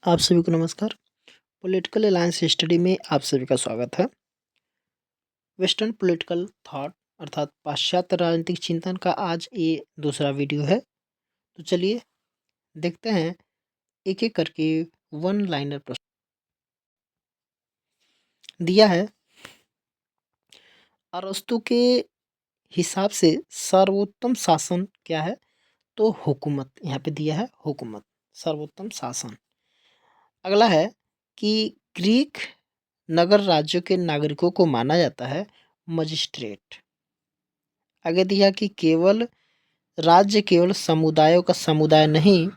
आप सभी को नमस्कार। पॉलिटिकल अलायंस स्टडी में आप सभी का स्वागत है। वेस्टर्न पॉलिटिकल थॉट अर्थात पाश्चात्य राजनीतिक चिंतन का आज ये दूसरा वीडियो है। तो चलिए देखते हैं एक एक करके वन लाइनर प्रश्न दिया है। अरस्तु के हिसाब से सर्वोत्तम शासन क्या है? तो हुकूमत, यहाँ पे दिया है हुकूमत, सर्वोत्तम शासन। अगला है कि ग्रीक नगर राज्यों के नागरिकों को माना जाता है मजिस्ट्रेट। आगे दिया कि केवल राज्य केवल समुदायों का समुदाय नहीं,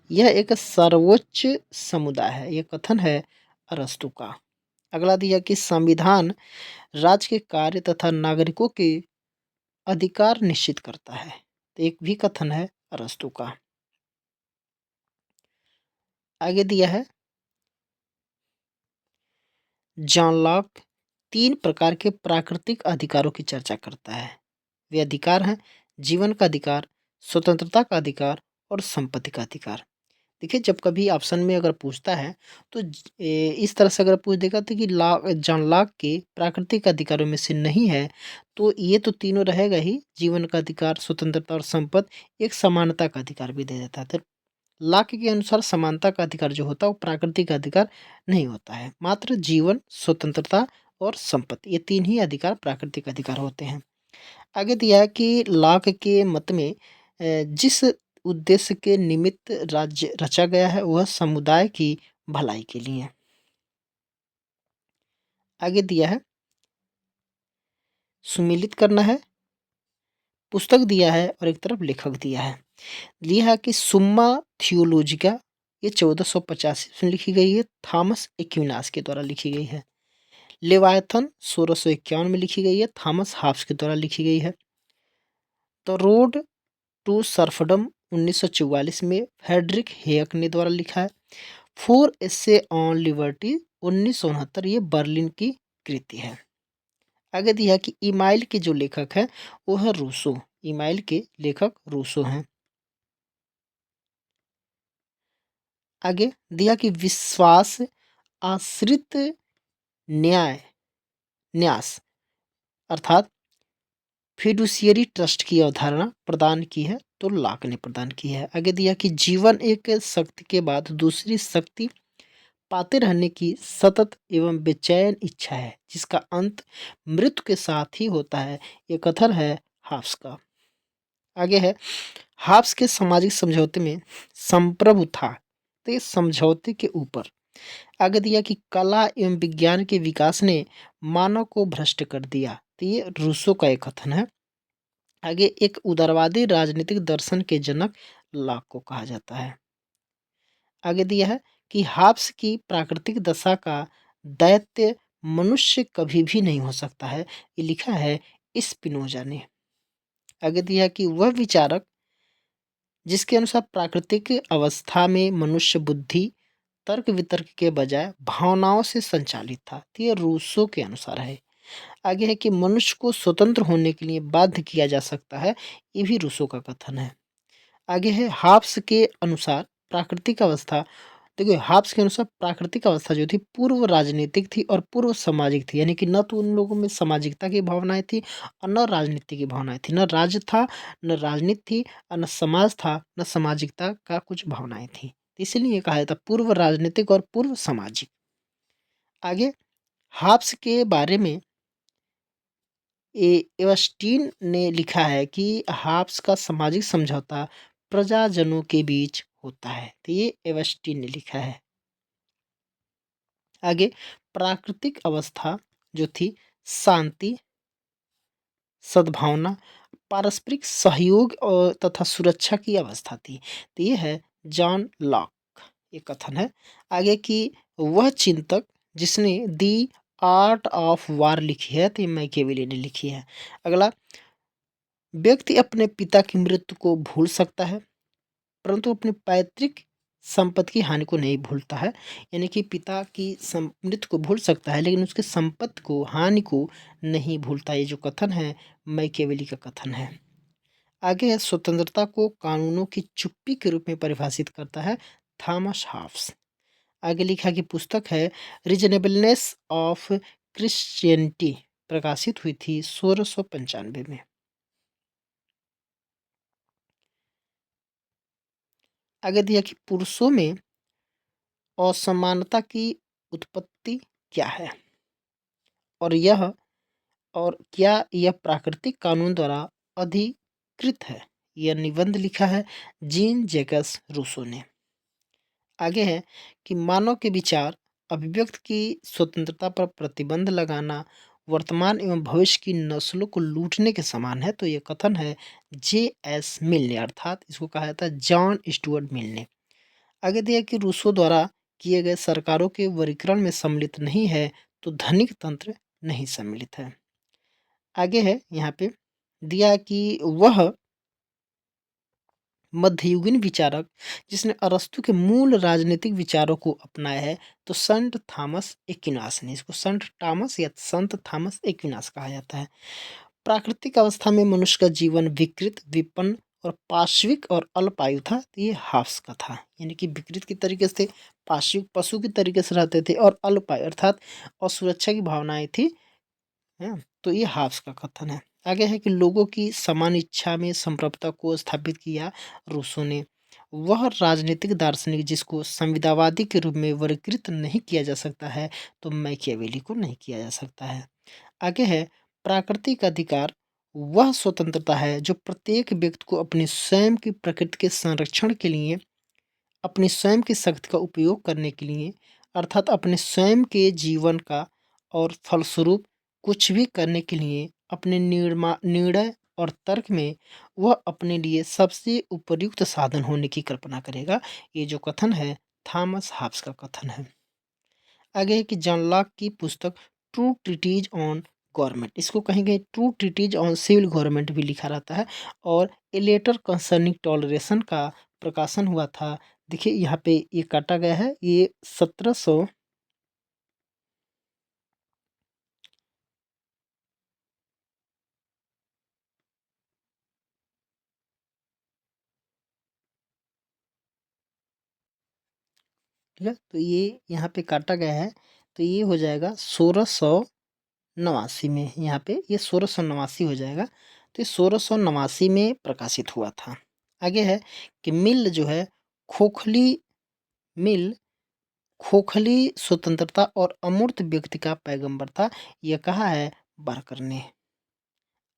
यह एक सर्वोच्च समुदाय है। यह कथन है अरस्तु का। अगला दिया कि संविधान राज्य के कार्य तथा नागरिकों के अधिकार निश्चित करता है। तो एक भी कथन है अरस्तु का। आगे दिया है जॉन लॉक 3 प्रकार के प्राकृतिक अधिकारों की चर्चा करता है। वे अधिकार हैं जीवन का अधिकार, स्वतंत्रता का अधिकार और संपत्ति का अधिकार। देखिए जब कभी ऑप्शन में अगर पूछता है तो इस तरह से अगर पूछ देगा तो कि जॉन लॉक के प्राकृतिक अधिकारों में से नहीं है, तो ये तो तीनों रहेगा ही, जीवन का अधिकार, स्वतंत्रता और संपत्ति। एक समानता का अधिकार भी दे देता है। तो लॉक के अनुसार समानता का अधिकार जो होता है वो प्राकृतिक अधिकार नहीं होता है, मात्र जीवन, स्वतंत्रता और संपत्ति, ये 3 ही अधिकार प्राकृतिक अधिकार होते हैं। आगे दिया है कि लॉक के मत में जिस उद्देश्य के निमित्त राज्य रचा गया है वह समुदाय की भलाई के लिए। आगे दिया है सुमिलित करना है, पुस्तक दिया है और एक तरफ लेखक दिया है। लिया है कि सुम्मा थियोलॉजिका, ये 1485 में लिखी गई है, थॉमस एक्विनास के द्वारा लिखी गई है। लेवायथन 1651 में लिखी गई है, थॉमस हॉब्स के द्वारा लिखी गई है। द रोड टू सर्फडम 1944 में फ्रेडरिक हेयक ने द्वारा लिखा है। फोर एसे ऑन लिबर्टी 1969, ये बर्लिन की कृति है। आगे दिया है कि ईमाइल के जो लेखक हैं वो है रूसो। ईमाइल के लेखक रूसो हैं। आगे दिया कि विश्वास आश्रित न्याय न्यास अर्थात फिडुशियरी ट्रस्ट की अवधारणा प्रदान की है, तो लॉक ने प्रदान की है। आगे दिया कि जीवन एक शक्ति के बाद दूसरी शक्ति पाते रहने की सतत एवं बेचैन इच्छा है जिसका अंत मृत्यु के साथ ही होता है। ये कथन है हाब्स का। आगे है हाब्स के सामाजिक समझौते में संप्रभु था, तो ये समझौते के ऊपर। आगे दिया कि कला एवं विज्ञान के विकास ने मानव को भ्रष्ट कर दिया, तो ये रूसो का एक कथन है। आगे एक उदारवादी राजनीतिक दर्शन के जनक लॉक को कहा जाता है। आगे दिया है कि हाब्स की प्राकृतिक दशा का दैत्य मनुष्य कभी भी नहीं हो सकता है, ये लिखा है स्पिनोजा ने। आगे दिया है कि वह विचारक जिसके अनुसार प्राकृतिक अवस्था में मनुष्य बुद्धि तर्क वितर्क के बजाय भावनाओं से संचालित था, तो ये रूसो के अनुसार है। आगे है कि मनुष्य को स्वतंत्र होने के लिए बाध्य किया जा सकता है, ये भी रूसो का कथन है। आगे है हाब्स के अनुसार प्राकृतिक अवस्था। देखिए हाब्स के अनुसार प्राकृतिक अवस्था जो थी पूर्व राजनीतिक थी और पूर्व सामाजिक थी, यानी कि न तो उन लोगों में सामाजिकता की भावनाएं थी और न राजनीति की भावनाएं थी। न राज्य था, न राजनीति थी और न समाज था, न सामाजिकता का कुछ भावनाएं थी। इसलिए कहा जाता पूर्व राजनीतिक और पूर्व सामाजिक। आगे हाब्स के बारे में एवस्टीन ने लिखा है कि हाब्स का सामाजिक समझौता प्रजाजनों के बीच होता है, तो ये एवस्टीन ने लिखा है। आगे प्राकृतिक अवस्था जो थी शांति, सद्भावना, पारस्परिक सहयोग और तथा सुरक्षा की अवस्था थी, तो ये है जॉन लॉक, ये कथन है। आगे की वह चिंतक जिसने दी आर्ट ऑफ वार लिखी है, तो ये मैकियावेली ने लिखी है। अगला व्यक्ति अपने पिता की मृत्यु को भूल सकता है परंतु अपने पैतृक संपत्ति की हानि को नहीं भूलता है। यानी कि पिता की मृत्यु को भूल सकता है लेकिन उसके संपत्ति को, हानि को नहीं भूलता। ये जो कथन है मैकियावेली का कथन है। आगे है स्वतंत्रता को कानूनों की चुप्पी के रूप में परिभाषित करता है थॉमस हॉब्स। आगे लिखा कि पुस्तक है रीजनेबलनेस ऑफ क्रिश्चियनिटी, प्रकाशित हुई थी 1695 में। आगे दिया कि पुरुषों में असमानता की उत्पत्ति क्या है, और यह और क्या यह प्राकृतिक कानून द्वारा अधिकृत है। यह निबंध लिखा है जीन जैकस रूसो ने। आगे है कि मानव के विचार अभिव्यक्त की स्वतंत्रता पर प्रतिबंध लगाना वर्तमान एवं भविष्य की नस्लों को लूटने के समान है। तो ये कथन है J.S. मिल ने, अर्थात इसको कहा जाता है जॉन स्टुअर्ट मिल ने। आगे दिया कि रूसो द्वारा किए गए सरकारों के वर्गीकरण में सम्मिलित नहीं है, तो धनिक तंत्र नहीं सम्मिलित है। आगे है यहाँ पे दिया कि वह मध्ययुगीन विचारक जिसने अरस्तु के मूल राजनीतिक विचारों को अपनाया है, तो संत थॉमस एक्विनास ने। इसको संत थॉमस या संत थॉमस एक्विनास कहा जाता है। प्राकृतिक अवस्था में मनुष्य का जीवन विकृत, विपन्न और पाश्विक और अल्पायु था। तो ये हाफ्स का था, यानी कि विकृत की तरीके से, पाश्विक पशु की तरीके से रहते थे, और अल्पायु अर्थात असुरक्षा की भावनाएं थी। है, तो ये हाफ्स का कथन है। आगे है कि लोगों की समान इच्छा में संप्रभुता को स्थापित किया रूसो ने। वह राजनीतिक दार्शनिक जिसको संविदावादी के रूप में वर्गीकृत नहीं किया जा सकता है, तो मैकियावेली को नहीं किया जा सकता है। आगे है प्राकृतिक अधिकार वह स्वतंत्रता है जो प्रत्येक व्यक्ति को अपनी स्वयं की प्रकृति के संरक्षण के लिए, अपनी स्वयं की शक्ति का उपयोग करने के लिए, अर्थात अपने स्वयं के जीवन का और फलस्वरूप कुछ भी करने के लिए अपने निर्णय और तर्क में वह अपने लिए सबसे उपयुक्त साधन होने की कल्पना करेगा। ये जो कथन है थॉमस हाब्स का कथन है। आगे है कि जॉन लॉक की पुस्तक ट्रू ट्रीटीज ऑन गवर्नमेंट, इसको कहेंगे two treaties on civil government भी लिखा रहता है, और ए लेटर कंसर्निंग टॉलरेशन का प्रकाशन हुआ था। देखिए यहाँ पे ये काटा गया है, ये 1700 ठीक है, तो ये यहाँ पे काटा गया है, तो ये हो जाएगा 1689 में। यहाँ पे ये 1689 हो जाएगा, तो ये 1689 में प्रकाशित हुआ था। आगे है कि मिल जो है खोखली मिल खोखली स्वतंत्रता और अमूर्त व्यक्ति का पैगंबर था, यह कहा है बारकर ने।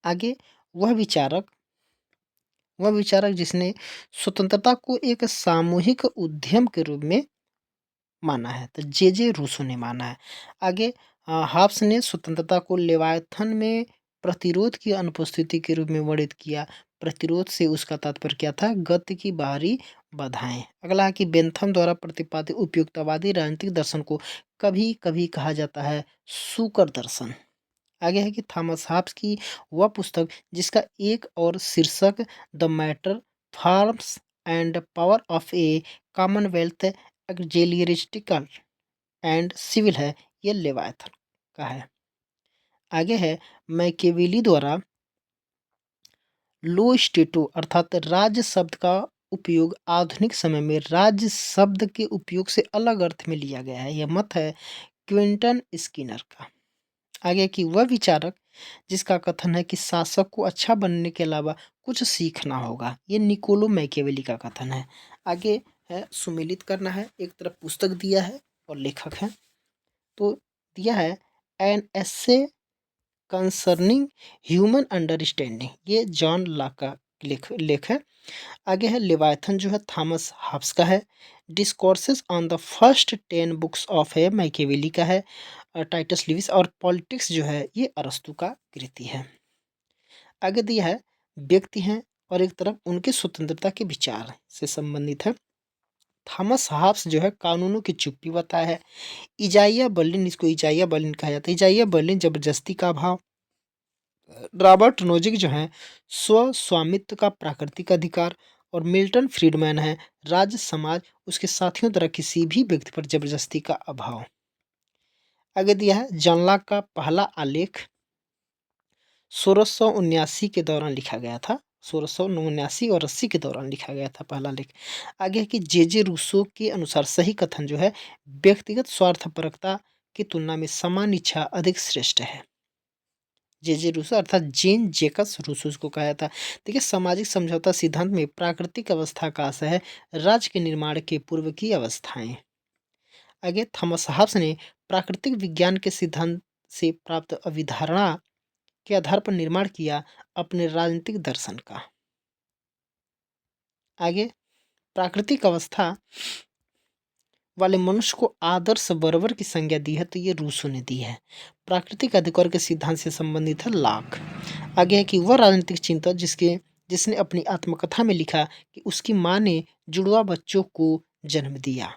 आगे वह विचारक वह विचारक जिसने स्वतंत्रता को एक सामूहिक उद्यम के रूप में माना है, तो जे रूसो ने माना है। आगे हाब्स ने स्वतंत्रता को लेवायथन में प्रतिरोध की अनुपस्थिति के रूप में वर्णित किया। प्रतिरोध से उसका तात्पर्य क्या था? गति की बाहरी बाधाएं। अगला है कि बेंथम द्वारा प्रतिपादित उपयुक्तवादी राजनीतिक दर्शन को कभी कभी कहा जाता है सुकर दर्शन। आगे है कि थॉमस हाब्स की वह पुस्तक जिसका एक और शीर्षक the matter forms and power of a commonwealth ecclesiastical and civil है, ये लेवायथन का है। आगे है मैकियावेली द्वारा लो स्टेटो अर्थात राज्य शब्द का उपयोग आधुनिक समय में राज्य शब्द के उपयोग से अलग अर्थ में लिया गया है। यह मत है क्विंटन स्किनर का। आगे कि वह विचारक जिसका कथन है कि शासक को अच्छा बनने के अलावा कुछ सीखना होगा, ये निकोलो मैकियावेली का कथन है। आगे है सुमेलित करना है, एक तरफ पुस्तक दिया है और लेखक है, तो दिया है an essay concerning human understanding, ये जॉन लॉक का लेख है। आगे है लेवायथन जो है थॉमस हाब्स का है। Discourses on the first 10 books of है मैकियावेली का है। टाइटस लिविस और पॉलिटिक्स जो है ये अरस्तु का कृति है। आगे दिया है व्यक्ति हैं और एक तरफ उनके स्वतंत्रता के विचार से संबंधित है। थॉमस हाब्स जो है कानूनों की चुप्पी बताया है। इजाइया बर्लिन, इसको इजाइया बर्लिन कहा जाता है। इजाइया बर्लिन जबरदस्ती का अभाव। रॉबर्ट नोजिक जो है स्व स्वामित्व का प्राकृतिक अधिकार, और मिल्टन फ्रीडमैन है राज्य समाज उसके साथियों द्वारा किसी भी व्यक्ति पर जबरदस्ती का अभाव। आगे दिया है जॉन लॉक का पहला आलेख 1679 के दौरान लिखा गया था, 1679 और 80 के दौरान लिखा गया था पहला लेख। आगे है कि जे रूसो के अनुसार सही कथन जो है व्यक्तिगत स्वार्थपरकता की तुलना में समान इच्छा अधिक श्रेष्ठ है। जे रूसो अर्थात जेन जेकस रूसो को कहा था। देखिए, सामाजिक समझौता सिद्धांत में प्राकृतिक अवस्था का आशय है राज्य के निर्माण के पूर्व की अवस्थाएं। आगे थॉमस हॉब्स ने प्राकृतिक विज्ञान के सिद्धांत से प्राप्त अभिधारणा के आधार पर निर्माण किया अपने राजनीतिक दर्शन का। आगे प्राकृतिक अवस्था वाले मनुष्य को आदर्श बर्बर की संज्ञा दी है, तो ये रूसो ने दी है। प्राकृतिक अधिकार के सिद्धांत से संबंधित है लाक। आगे है कि वह राजनीतिक चिंतक जिसने अपनी आत्मकथा में लिखा कि उसकी माँ ने जुड़वा बच्चों को जन्म दिया,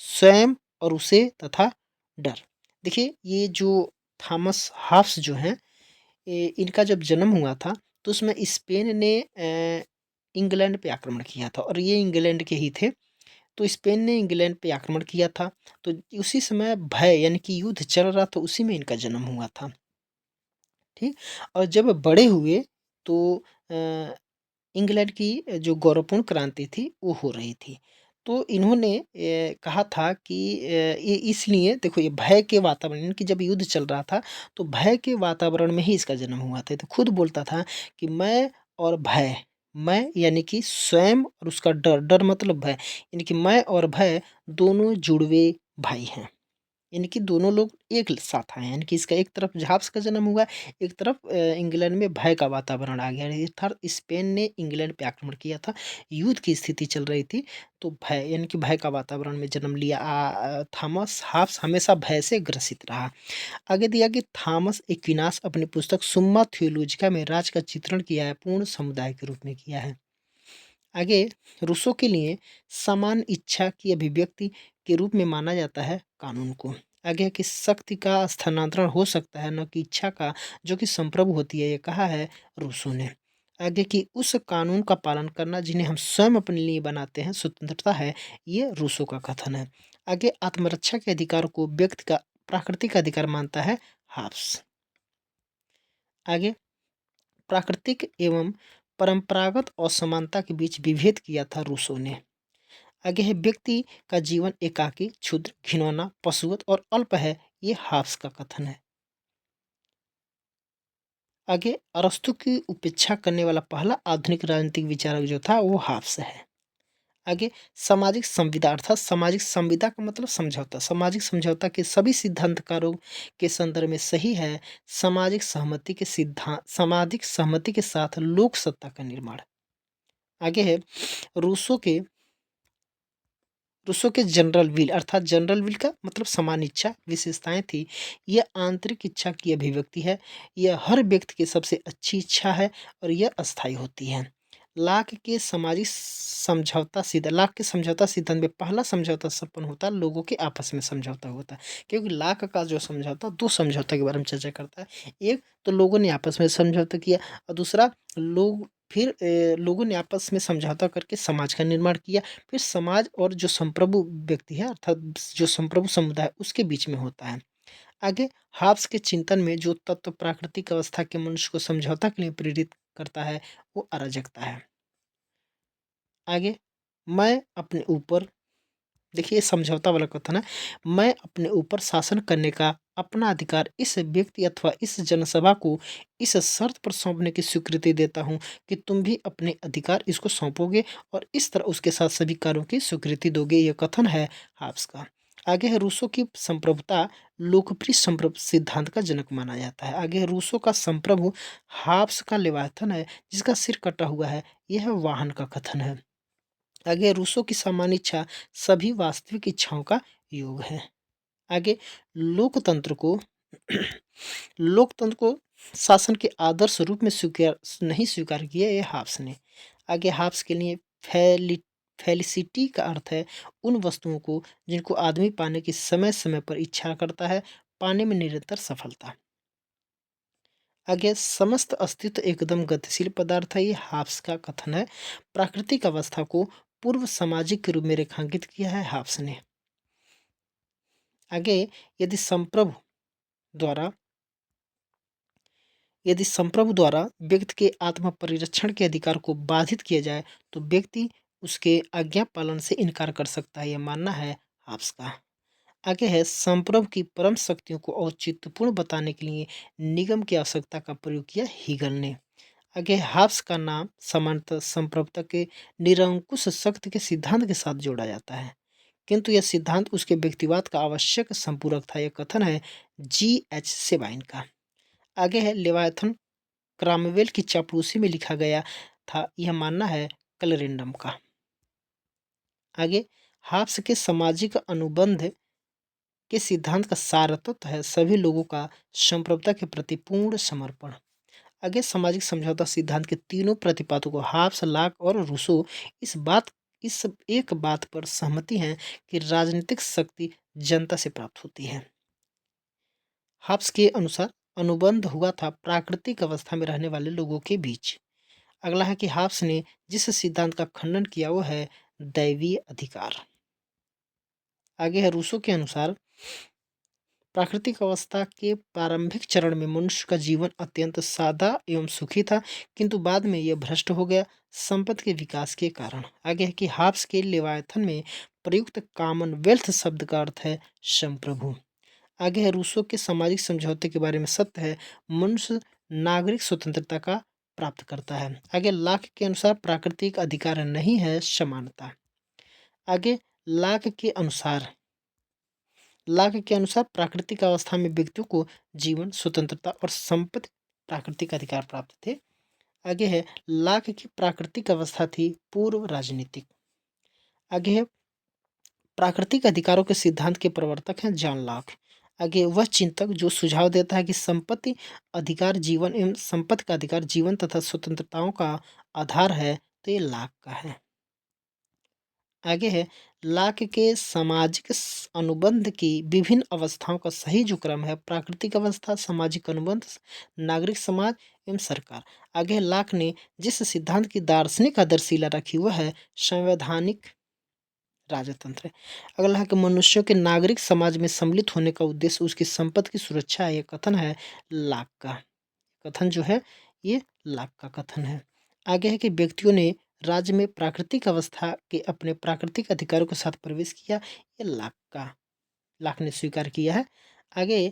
स्वयं और उसे तथा डर। देखिए, ये जो थॉमस हॉब्स जो हैं, इनका जब जन्म हुआ था तो उसमें स्पेन ने इंग्लैंड पे आक्रमण किया था और ये इंग्लैंड के ही थे। तो स्पेन ने इंग्लैंड पे आक्रमण किया था, तो उसी समय भय यानी कि युद्ध चल रहा था, उसी में इनका जन्म हुआ था। ठीक। और जब बड़े हुए तो इंग्लैंड की जो गौरवपूर्ण क्रांति थी वो हो रही थी। तो इन्होंने कहा था कि ये इसलिए देखो, ये भय के वातावरण यानी कि जब युद्ध चल रहा था तो भय के वातावरण में ही इसका जन्म हुआ था। तो खुद बोलता था कि मैं और भय, मैं यानी कि स्वयं और उसका डर, डर मतलब भय, यानी कि मैं और भय दोनों जुड़वे भाई हैं। यानी कि दोनों लोग एक साथ आए हैं, यानी कि इसका एक तरफ झाप्स का जन्म हुआ, एक तरफ इंग्लैंड में भय का वातावरण आ गया। अर्थात स्पेन ने इंग्लैंड पे आक्रमण किया था, युद्ध की स्थिति चल रही थी, तो भय यानी कि भय का वातावरण में जन्म लिया। थॉमस हॉब्स हमेशा भय से ग्रसित रहा। आगे दिया कि थॉमस एक्विनास अपनी पुस्तक सुम्मा थियोलॉजिका में राज का चित्रण किया है, पूर्ण समुदाय के रूप में किया है। आगे रूसो के लिए समान इच्छा की अभिव्यक्ति के रूप में माना जाता है कानून को। आगे है कि शक्ति का स्थानांतरण हो सकता है, न कि इच्छा का, जो कि संप्रभु होती है, ये कहा है रूसो ने। आगे कि उस कानून का पालन करना जिन्हें हम स्वयं अपने लिए बनाते हैं स्वतंत्रता है, ये रूसो का कथन है। आगे आत्मरक्षा के अधिकार को व्यक्ति का प्राकृतिक अधिकार मानता है हाब्स। आगे प्राकृतिक एवं परंपरागत असमानता के बीच विभेद किया था रूसो ने। आगे है व्यक्ति का जीवन एकाकी, क्षुद्र, घिनौना, पशुवत और अल्प है, ये हाब्स का कथन है। आगे अरस्तु की उपेक्षा करने वाला पहला आधुनिक राजनीतिक विचारक जो था वो हाब्स है। आगे सामाजिक संविदा अर्थात सामाजिक संविदा का मतलब समझौता, सामाजिक समझौता के सभी सिद्धांतकारों के संदर्भ में सही है सामाजिक सहमति के सिद्धांत, सामाजिक सहमति के साथ लोक सत्ता का निर्माण। आगे है रूसो के रूसो के जनरल विल अर्थात जनरल विल का मतलब समान इच्छा विशेषताएं थी। यह आंतरिक इच्छा की अभिव्यक्ति है, यह हर व्यक्ति की सबसे अच्छी इच्छा है और यह अस्थायी होती है। लाक के समझौता सिद्धांत में पहला समझौता संपन्न होता है, लोगों के आपस में समझौता होता है, क्योंकि लाक का जो समझौता दो समझौता के बारे में चर्चा करता है। एक तो लोगों ने आपस में समझौता किया और दूसरा लोगों ने आपस में समझौता करके समाज का निर्माण किया। फिर समाज और जो संप्रभु व्यक्ति है अर्थात जो संप्रभु समुदाय उसके बीच में होता है। आगे हाब्स के चिंतन में जो तत्व प्राकृतिक अवस्था के मनुष्य को समझौता के लिए प्रेरित करता है वो अराजकता है। आगे मैं अपने ऊपर, देखिए समझौता वाला कथन है, मैं अपने ऊपर शासन करने का अपना अधिकार इस व्यक्ति अथवा इस जनसभा को इस शर्त पर सौंपने की स्वीकृति देता हूँ कि तुम भी अपने अधिकार इसको सौंपोगे और इस तरह उसके साथ सभी कार्यों की स्वीकृति दोगे। यह कथन है हाब्स का। आगे है रूसो की संप्रभुता लोकप्रिय संप्रभु सिद्धांत का जनक माना जाता है। आगे है रूसो का संप्रभु हाब्स का लेवाथन है जिसका सिर कटा हुआ है, यह वाहन का कथन है। आगे रूसो की सामान्य इच्छा सभी वास्तविक इच्छाओं का योग है। आगे लोकतंत्र को लोकतंत्र को शासन के आदर्श रूप में स्वीकार किया ये हाब्स ने। आगे हाब्स के लिए फैली फेलिसिटी का अर्थ है उन वस्तुओं को जिनको आदमी पाने की समय समय पर इच्छा करता है, पाने में निरंतर सफलता। आगे समस्त अस्तित्व एकदम गतिशील पदार्थ है, ये हाब्स का कथन है। प्राकृतिक अवस्था को पूर्व सामाजिक के रूप में रेखांकित किया है हाब्स ने। आगे यदि संप्रभु द्वारा यदि संप्रभु द्वारा व्यक्ति के आत्म परिरक्षण के अधिकार को बाधित किया जाए तो व्यक्ति उसके आज्ञा पालन से इनकार कर सकता है, यह मानना है हाब्स का। आगे है संप्रभु की परम शक्तियों को औचित्यपूर्ण बताने के लिए निगम की आवश्यकता का प्रयोग किया हीगल ने। आगे हाब्स का नाम सामान्यतः संप्रभुता के निरंकुश शक्ति के सिद्धांत के साथ जोड़ा जाता है, किंतु यह सिद्धांत उसके व्यक्तिवाद का आवश्यक संपूरक था। यह कथन है G.H. सेबाइन का। आगे है लेवायथन क्रामवेल की चापलूसी में लिखा गया था, यह मानना है क्लरेंडम का। आगे हाब्स के सामाजिक अनुबंध के सिद्धांत का सार तत्व है सभी लोगों का संप्रभुता के प्रति पूर्ण समर्पण। आगे सामाजिक समझौता सिद्धांत के तीनों प्रतिपादकों हाब्स, लाक और रूसो इस एक बात पर सहमति हैं कि राजनीतिक शक्ति जनता से प्राप्त होती है। हाब्स के अनुसार अनुबंध हुआ था प्राकृतिक अवस्था में रहने वाले लोगों के बीच। अगला है कि हाब्स ने जिस सिद्धांत का खंडन किया वो है दैवीय अधिकार। आगे है रूसो के अनुसार प्राकृतिक अवस्था के प्रारंभिक चरण में मनुष्य का जीवन अत्यंत सादा एवं सुखी था, किंतु बाद में यह भ्रष्ट हो गया संपत्ति के विकास के कारण। आगे है कि हाब्स के लेवायथन में प्रयुक्त कॉमनवेल्थ शब्द का अर्थ है संप्रभु। आगे है रूसो के सामाजिक समझौते के बारे में सत्य है मनुष्य नागरिक स्वतंत्रता का प्राप्त करता है। आगे लाक के अनुसार प्राकृतिक अधिकार नहीं है समानता। आगे लाक के अनुसार प्राकृतिक अवस्था में व्यक्तियों को जीवन स्वतंत्रता और संपत्ति प्राकृतिक अधिकार प्राप्त थे। आगे है लाक की प्राकृतिक अवस्था थी पूर्व राजनीतिक। आगे है प्राकृतिक अधिकारों के सिद्धांत के प्रवर्तक हैं जॉन लॉक। आगे वह चिंतक जो सुझाव देता है कि संपत्ति का अधिकार जीवन तथा स्वतंत्रताओं का आधार है, तो ये लॉक का है। आगे है लॉक के सामाजिक अनुबंध की विभिन्न अवस्थाओं का सही जो क्रम है प्राकृतिक अवस्था, सामाजिक अनुबंध, नागरिक समाज एवं सरकार। आगे लॉक ने जिस सिद्धांत की दार्शनिक आदर्शिला रखी वह है संवैधानिक राजतंत्र। अगला है कि मनुष्यों के नागरिक समाज में सम्मिलित होने का उद्देश्य उसकी संपत्ति की सुरक्षा है, यह कथन है लॉक का। कथन जो है ये लॉक का कथन है। आगे है कि व्यक्तियों ने राज्य में प्राकृतिक अवस्था के अपने प्राकृतिक अधिकारों के साथ प्रवेश किया, ये लॉक ने स्वीकार किया है। आगे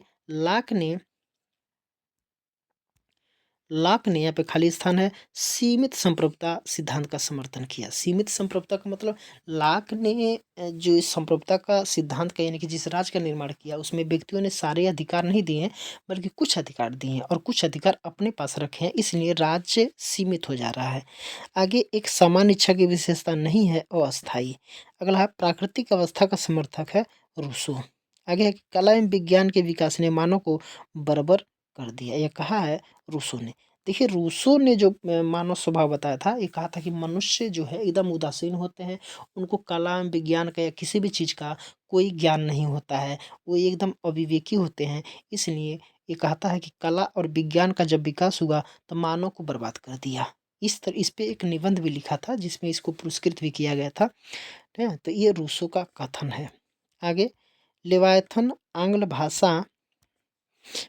लॉक ने यहाँ पे खाली स्थान है सीमित संप्रभुता सिद्धांत का समर्थन किया। सीमित संप्रभुता का मतलब लॉक ने जो इस संप्रभुता का सिद्धांत का यानी कि जिस राज्य का निर्माण किया उसमें व्यक्तियों ने सारे अधिकार नहीं दिए हैं बल्कि कुछ अधिकार दिए हैं और कुछ अधिकार अपने पास रखे हैं, इसलिए राज्य सीमित हो जा रहा है। आगे एक सामान्य इच्छा की विशेषता नहीं है अस्थायी। अगला है प्राकृतिक अवस्था का समर्थक है रूसो। आगे है कि कला एवं विज्ञान के विकास ने मानव को बर्बर कर दिया, यह कहा है रूसो ने। देखिए रूसो ने जो मानव स्वभाव बताया था, ये कहा था कि मनुष्य जो है एकदम उदासीन होते हैं, उनको कला विज्ञान का या किसी भी चीज़ का कोई ज्ञान नहीं होता है, वो एकदम अविवेकी होते हैं। इसलिए ये कहता है कि कला और विज्ञान का जब विकास हुआ तो मानव को बर्बाद कर दिया। इस पे एक निबंध भी लिखा था जिसमें इसको पुरस्कृत भी किया गया था। ठीक है, तो ये रूसो का कथन है। आगे लेवायथन आंग्ल भाषा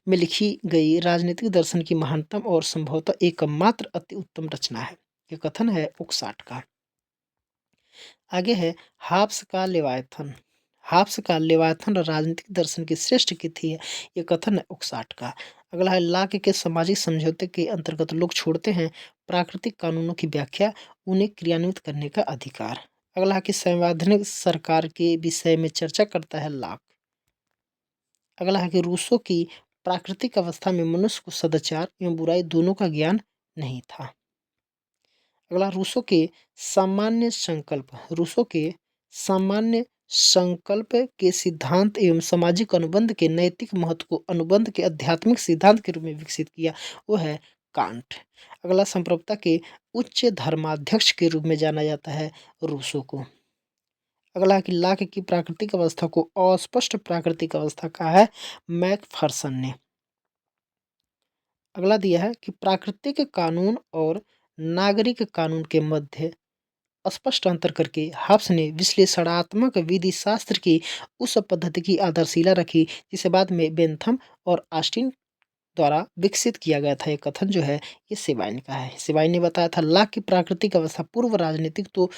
में लिखी गई राजनीतिक दर्शन की महानतम और संभवतः एकमात्र अति उत्तम रचना है, ये कथन है ओक्साट का। आगे है हाब्स का लेवायथन राजनीतिक दर्शन की श्रेष्ठ कृति है, ये कथन है ओक्साट का। अगला है लाक के सामाजिक समझौते के अंतर्गत लोग छोड़ते हैं प्राकृतिक कानूनों की व्याख्या, उन्हें क्रियान्वित करने का अधिकार। अगला है कि संवैधानिक सरकार के विषय में चर्चा करता है लाक। अगला है कि रूसो की प्राकृतिक अवस्था में मनुष्य को सदाचार एवं बुराई दोनों का ज्ञान नहीं था। अगला रूसो के सामान्य संकल्प के सिद्धांत एवं सामाजिक अनुबंध के नैतिक महत्व को अनुबंध के आध्यात्मिक सिद्धांत के रूप में विकसित किया, वो है कांट। अगला संप्रभुता के उच्च धर्माध्यक्ष के रूप में जाना जाता है रूसो को। अगला है कि लाक की प्राकृतिक अवस्था को अस्पष्ट प्राकृतिक अवस्था कहा है मैकफर्सन ने। अगला दिया है कि प्राकृतिक कानून और नागरिक कानून के मध्य स्पष्ट अंतर करके हाब्स ने विश्लेषणात्मक विधि शास्त्र की उस पद्धति की आधारशिला रखी जिसे बाद में बेंथम और ऑस्टिन द्वारा विकसित किया गया था। ये कथन जो है ये सेवाइन का है। सेवाइन ने बताया था लाख की प्राकृतिक अवस्था पूर्व राजनीतिक तो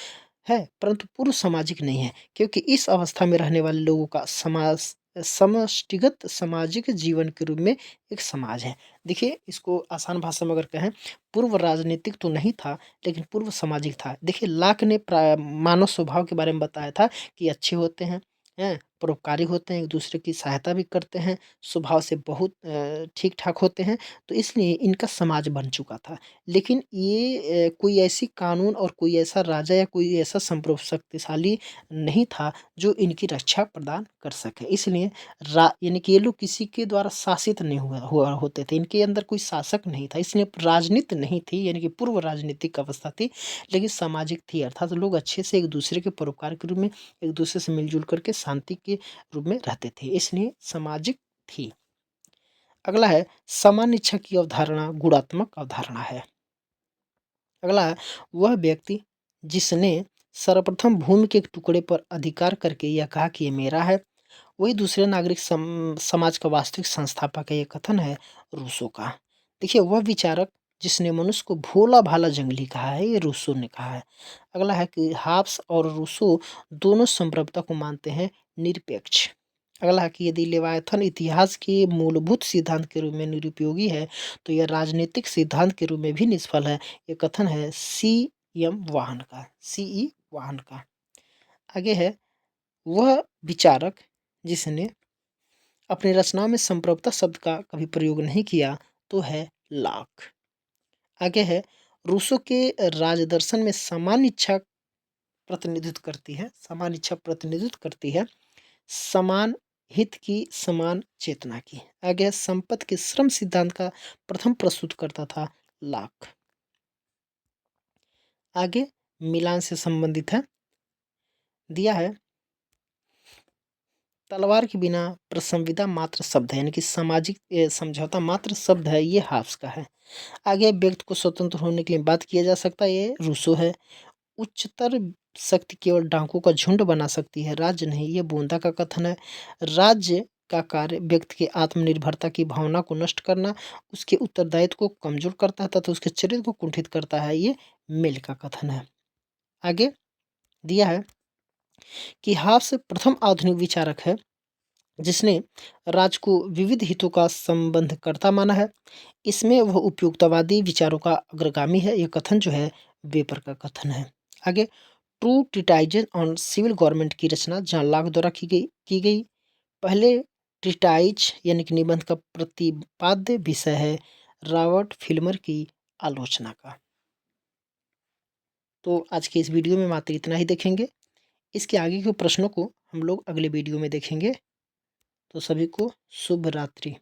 है परंतु पूर्व सामाजिक नहीं है, क्योंकि इस अवस्था में रहने वाले लोगों का समाज समष्टिगत सामाजिक जीवन के रूप में एक समाज है। देखिए इसको आसान भाषा में अगर कहें, पूर्व राजनीतिक तो नहीं था लेकिन पूर्व सामाजिक था। देखिए लाक ने मानव स्वभाव के बारे में बताया था कि अच्छे होते हैं, परोपकारी होते हैं, एक दूसरे की सहायता भी करते हैं, स्वभाव से बहुत ठीक ठाक होते हैं, तो इसलिए इनका समाज बन चुका था। लेकिन ये कोई ऐसी कानून और कोई ऐसा राजा या कोई ऐसा शक्तिशाली नहीं था जो इनकी रक्षा प्रदान कर सके। इसलिए यानी कि ये लोग किसी के द्वारा शासित नहीं हुआ होते थे, इनके अंदर कोई शासक नहीं था, इसलिए राजनीति नहीं थी, यानी कि पूर्व राजनीतिक अवस्था थी, लेकिन सामाजिक थी। अर्थात लोग अच्छे से एक दूसरे के परोपकार के रूप में एक दूसरे से मिलजुल करके शांति के रूप में रहते थे, इसलिए सामाजिक थी। अगला है सामान्य इच्छा की अवधारणा गुणात्मक अवधारणा है। अगला है वह व्यक्ति जिसने सर्वप्रथम भूमि के एक टुकड़े पर अधिकार करके यह कहा कि ये मेरा है, वही दूसरे नागरिक समाज का वास्तविक संस्थापक है। ये कथन है रूसो का। देखिए वह विचारक जिसने मनुष्य को भोला भाला जंगली कहा है, ये रूसो ने कहा है। अगला है कि हाब्स और रूसो दोनों संप्रभुता को मानते हैं निरपेक्ष। अगला है कि यदि लेवायथन इतिहास के मूलभूत सिद्धांत के रूप में निरुपयोगी है तो यह राजनीतिक सिद्धांत के रूप में भी निष्फल है। ये कथन है सी ई वाहन का। आगे है वह विचारक जिसने अपनी रचनाओं में संप्रभुता शब्द का कभी प्रयोग नहीं किया तो है लाक। आगे है रूसो के राजदर्शन में सामान्य इच्छा प्रतिनिधित्व करती है, सामान्य इच्छा प्रतिनिधित्व करती है समान हित की समान चेतना की। आगे है संपत्ति के श्रम सिद्धांत का प्रथम प्रस्तुत करता था लाक। आगे मिलान से संबंधित है, दिया है तलवार के बिना प्रसंविदा मात्र शब्द है, यानी कि सामाजिक समझौता मात्र शब्द है, ये हाफ्स का है। आगे व्यक्ति को स्वतंत्र होने के लिए बात किया जा सकता है, ये रूसो है। उच्चतर शक्ति केवल डाकुओं का झुंड बना सकती है, राज्य नहीं, ये बोंदा का कथन है। राज्य का कार्य व्यक्ति की आत्मनिर्भरता की भावना को नष्ट करना, उसके उत्तरदायित्व को कमजोर करता है तथा उसके चरित्र को कुंठित करता है, ये मिल का कथन है। आगे दिया है कि हाफ्स प्रथम आधुनिक विचारक है जिसने राज्य को विविध हितों का संबंधकर्ता माना है। इसमें वह उपयोगितावादी विचारों का अग्रगामी है, यह कथन जो है वेपर का कथन है। आगे two treatise on civil government की रचना जॉन लॉक द्वारा की गई। पहले ट्रिटाइज यानी कि निबंध का प्रतिपाद्य विषय है रॉबर्ट फिल्मर की आलोचना का। तो आज के इस वीडियो में मात्र इतना ही देखेंगे, इसके आगे के प्रश्नों को हम लोग अगले वीडियो में देखेंगे। तो सभी को शुभ रात्रि।